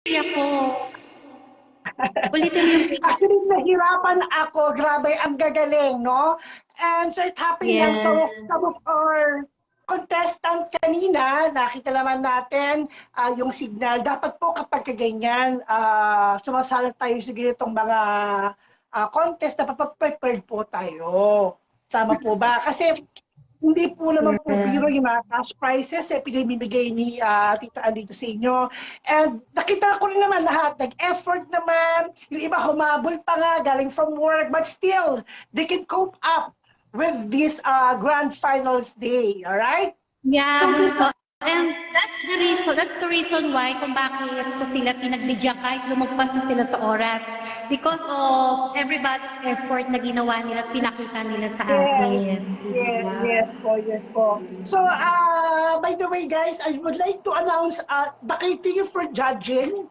po. Ulitin mo yung Actually, nahirapan ako. Grabe, ang gagaling, no? And so it happened lang. Yes. So some of our contestant kanina, nakita naman natin yung signal. Dapat po kapag kaganyan, sumasala tayo sa ganitong mga contest na papaprepared po tayo. Tama po ba? Kasi hindi po naman po biro Yes. yung mga cash prizes pinamimigay ni Tita Ann dito sa inyo. And nakita ko rin naman lahat, nag-effort naman, yung iba humabol pa nga, galing from work, but still, they can cope up with this grand finals day, alright? Yeah, So this bunso. And that's the reason why kung bakit ko sila pinagbigyan kahit lumagpas na sila sa oras. Because of everybody's effort na ginawa nila at pinakita nila sa Yes, atin. yes, Diba? yes po, yes po. So, by the way, guys, I would like to announce the criteria for judging.